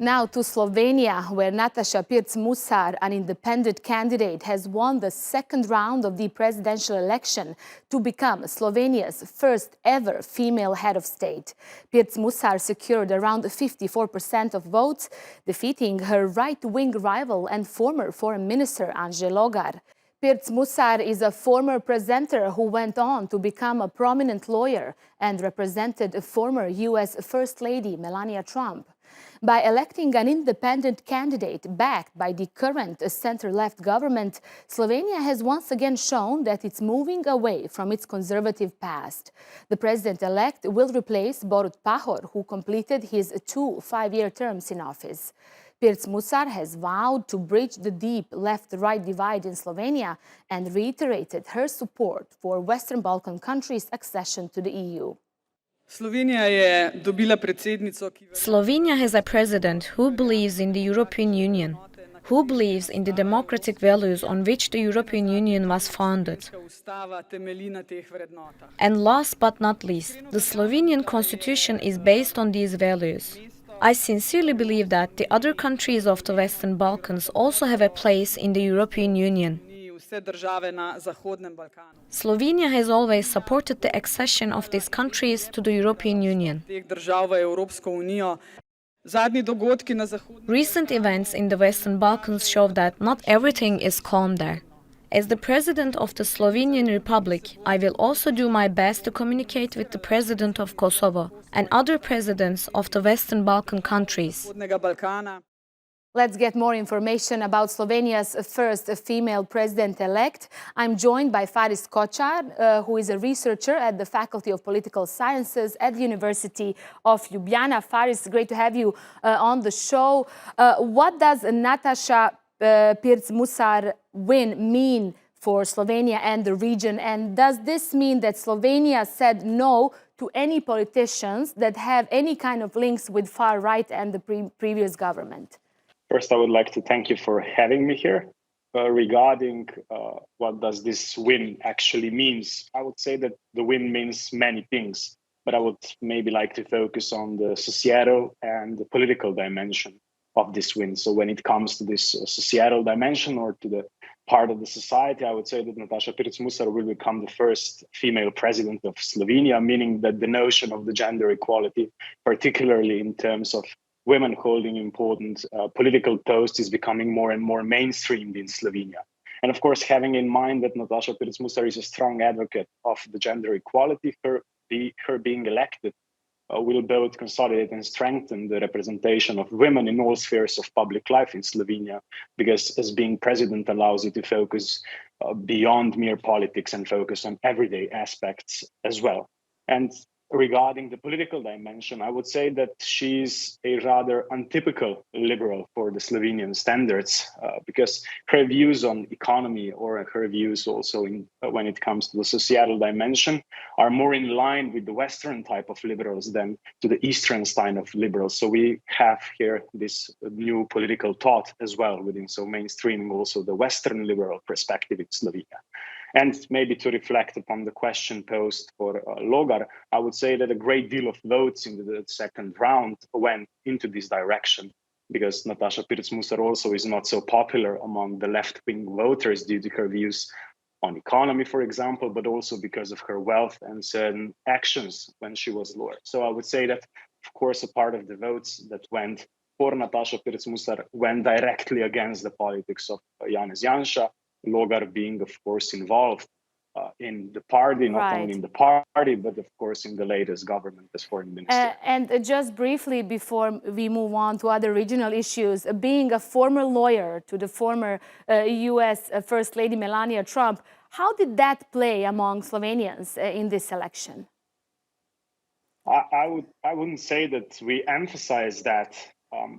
Now to Slovenia, where Natasa Pirc Musar, an independent candidate, has won the second round of the presidential election to become Slovenia's first ever female head of state. Pirc Musar secured around 54% of votes, defeating her right-wing rival and former foreign minister Andze Logar. Pirc Musar is a former presenter who went on to become a prominent lawyer and represented former US First Lady Melania Trump. By electing an independent candidate backed by the current center-left government, Slovenia has once again shown that it's moving away from its conservative past. The president-elect will replace Barut Pahor, who completed his 2 5-year terms in office. Pirc Musar has vowed to bridge the deep left-right divide in Slovenia and reiterated her support for Western Balkan countries' accession to the EU. Slovenia has a president who believes in the European Union, who believes in the democratic values on which the European Union was founded. And last but not least, the Slovenian constitution is based on these values. I sincerely believe that the other countries of the Western Balkans also have a place in the European Union. Slovenia has always supported the accession of these countries to the European Union. Recent events in the Western Balkans show that not everything is calm there. As the President of the Slovenian Republic, I will also do my best to communicate with the President of Kosovo and other presidents of the Western Balkan countries. Let's get more information about Slovenia's first female president-elect. I'm joined by Faris Kočar, who is a researcher at the Faculty of Political Sciences at the University of Ljubljana. Faris, great to have you on the show. What does Natasa Pirc Musar win mean for Slovenia and the region? And does this mean that Slovenia said no to any politicians that have any kind of links with far right and the previous government? First, I would like to thank you for having me here. Regarding what does this win actually means, I would say that the win means many things, but I would maybe like to focus on the societal and the political dimension of this win. So when it comes to this societal dimension or to the part of the society, I would say that Natasa Pirc Musar will become the first female president of Slovenia, meaning that the notion of the gender equality, particularly in terms of women holding important political posts, is becoming more and more mainstreamed in Slovenia. And of course, having in mind that Natasa Pirc Musar is a strong advocate of the gender equality, her being elected will both consolidate and strengthen the representation of women in all spheres of public life in Slovenia, because as being president allows you to focus beyond mere politics and focus on everyday aspects as well. And regarding the political dimension, I would say that she's a rather untypical liberal for the Slovenian standards, because her views on economy or her views also when it comes to the societal dimension are more in line with the Western type of liberals than to the Eastern style of liberals. So we have here this new political thought as well within, so mainstreaming also the Western liberal perspective in Slovenia. And maybe to reflect upon the question posed for Logar, I would say that a great deal of votes in the second round went into this direction, because Natasa Pirc Musar also is not so popular among the left-wing voters due to her views on economy, for example, but also because of her wealth and certain actions when she was lawyer. So I would say that, of course, a part of the votes that went for Natasa Pirc Musar went directly against the politics of Janez Janša, Logar being, of course, involved in the party, not only in the party, but of course in the latest government as foreign minister. And just briefly, before we move on to other regional issues, being a former lawyer to the former US First Lady Melania Trump, how did that play among Slovenians in this election? I wouldn't say that we emphasize that.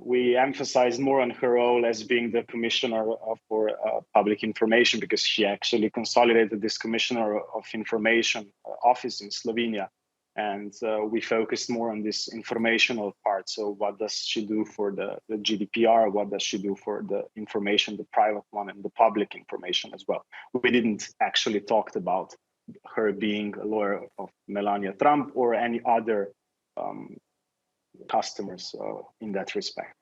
We emphasized more on her role as being the commissioner for public information, because she actually consolidated this commissioner of information office in Slovenia. And we focused more on this informational part. So what does she do for the GDPR? What does she do for the information, the private one and the public information as well? We didn't actually talk about her being a lawyer of Melania Trump or any other customers in that respect.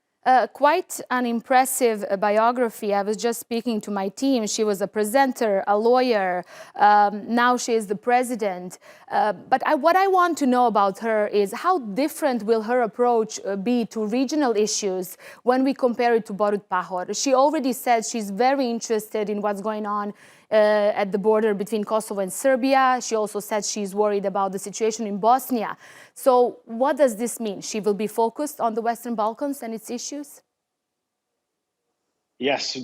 Quite an impressive biography. I was just speaking to my team. She was a presenter, a lawyer. Now she is the president. What I want to know about her is how different will her approach be to regional issues when we compare it to Barut Pahor. She already said she's very interested in what's going on at the border between Kosovo and Serbia. She also said she's worried about the situation in Bosnia. So what does this mean? She will be focused on the Western Balkans and its issues? Yes,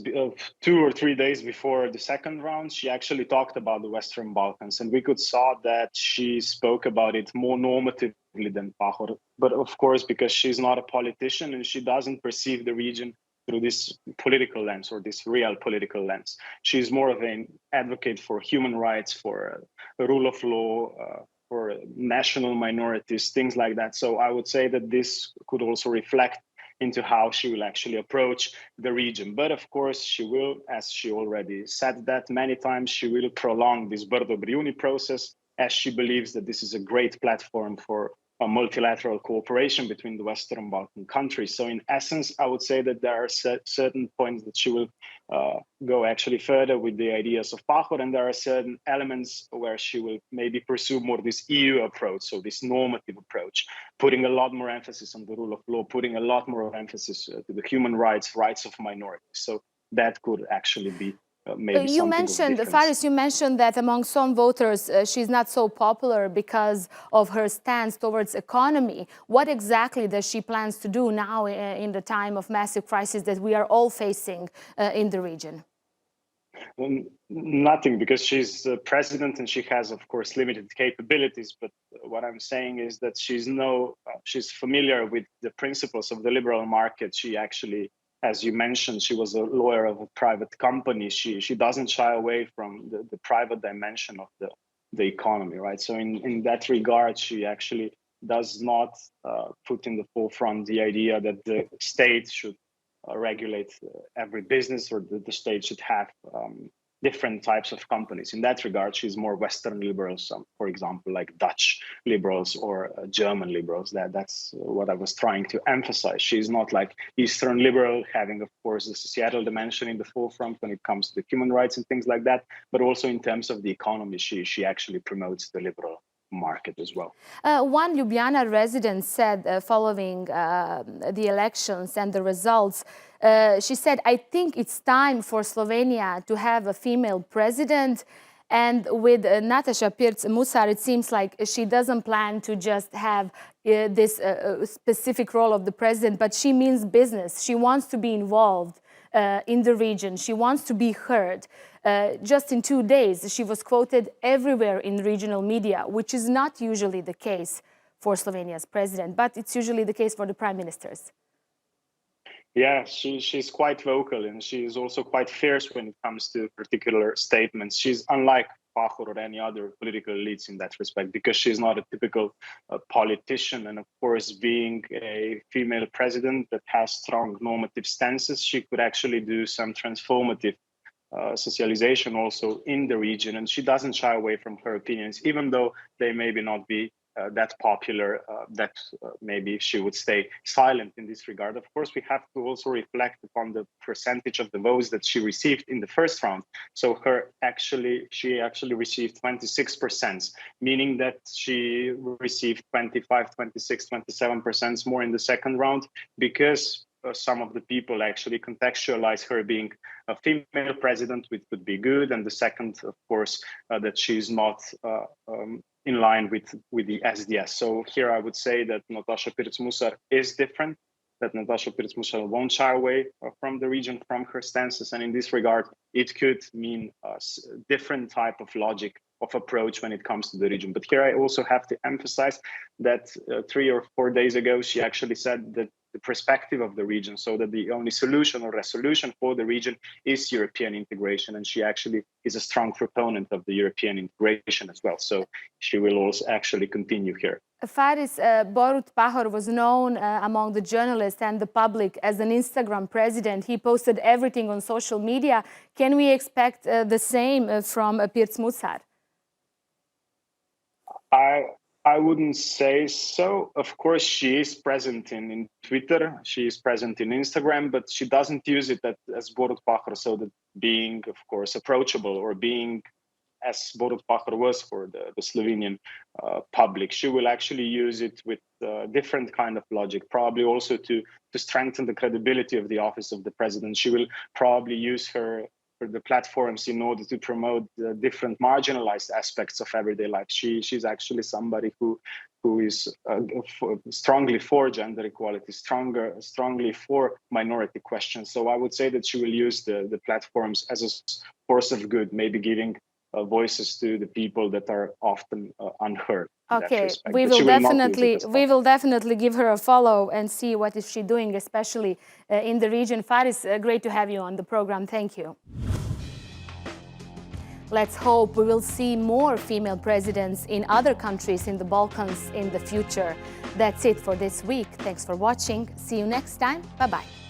2 or 3 days before the second round, she actually talked about the Western Balkans, and we could saw that she spoke about it more normatively than Pahor. But of course, because she's not a politician and she doesn't perceive the region through this political lens or this real political lens. She's more of an advocate for human rights, for the rule of law, for national minorities, things like that. So I would say that this could also reflect into how she will actually approach the region. But of course, she will, as she already said that many times, she will prolong this Brdo-Briuni process, as she believes that this is a great platform for a multilateral cooperation between the Western Balkan countries. So in essence, I would say that there are certain points that she will go actually further with the ideas of Pahor, and there are certain elements where she will maybe pursue more this EU approach, so this normative approach, putting a lot more emphasis on the rule of law, putting a lot more emphasis to the human rights of minorities. So that could actually be maybe you something mentioned, of difference. Faris, you mentioned that among some voters, she's not so popular because of her stance towards economy. What exactly does she plans to do now in the time of massive crisis that we are all facing in the region? Nothing, because she's president and she has, of course, limited capabilities. But what I'm saying is that she's familiar with the principles of the liberal market. She actually, as you mentioned, she was a lawyer of a private company. She doesn't shy away from the private dimension of the economy, right? So in that regard, she actually does not put in the forefront the idea that the state should regulate every business, or the state should have different types of companies. In that regard, she's more Western liberals, for example, like Dutch liberals or German liberals. That's what I was trying to emphasize. She's not like Eastern liberal, having, of course, the societal dimension in the forefront when it comes to human rights and things like that, but also in terms of the economy, she actually promotes the liberal market as well. One Ljubljana resident said following the elections and the results, she said, I think it's time for Slovenia to have a female president. And with Natasa Pirc Musar, it seems like she doesn't plan to just have this specific role of the president, but she means business. She wants to be involved in the region. She wants to be heard. Just in 2 days, she was quoted everywhere in regional media, which is not usually the case for Slovenia's president, but it's usually the case for the prime ministers. Yeah, she's quite vocal, and she is also quite fierce when it comes to particular statements. She's unlike Pahor or any other political elites in that respect, because she's not a typical politician. And of course, being a female president that has strong normative stances, she could actually do some transformative socialization also in the region. And she doesn't shy away from her opinions, even though they maybe not be that popular, that maybe she would stay silent in this regard. Of course, we have to also reflect upon the percentage of the votes that she received in the first round. So she actually received 26%, meaning that she received 25, 26, 27% more in the second round, because some of the people actually contextualize her being a female president, which would be good. And the second, of course, that she's not in line with the SDS. So here I would say that Natasa Pirc Musar is different, that Natasa Pirc Musar won't shy away from the region, from her stances. And in this regard, it could mean a different type of logic of approach when it comes to the region. But here I also have to emphasize that 3 or 4 days ago, she actually said that the perspective of the region, so that the only solution or resolution for the region is European integration. And she actually is a strong proponent of the European integration as well. So she will also actually continue here. Faris, Barut Pahor was known among the journalists and the public as an Instagram president. He posted everything on social media. Can we expect the same from Pirc Musar? I wouldn't say so. Of course, she is present in Twitter, she is present in Instagram, but she doesn't use it as Barut Pahor, so that being, of course, approachable or being as Barut Pahor was for the Slovenian public. She will actually use it with different kind of logic, probably also to strengthen the credibility of the office of the president. She will probably use for the platforms in order to promote the different marginalized aspects of everyday life. She's actually somebody who is strongly for gender equality, strongly for minority questions. So I would say that she will use the platforms as a force of good, maybe giving voices to the people that are often unheard. Okay, we will definitely give her a follow and see what is she doing, especially in the region. Faris, great to have you on the program. Thank you. Let's hope we will see more female presidents in other countries in the Balkans in the future. That's it for this week. Thanks for watching. See you next time. Bye-bye.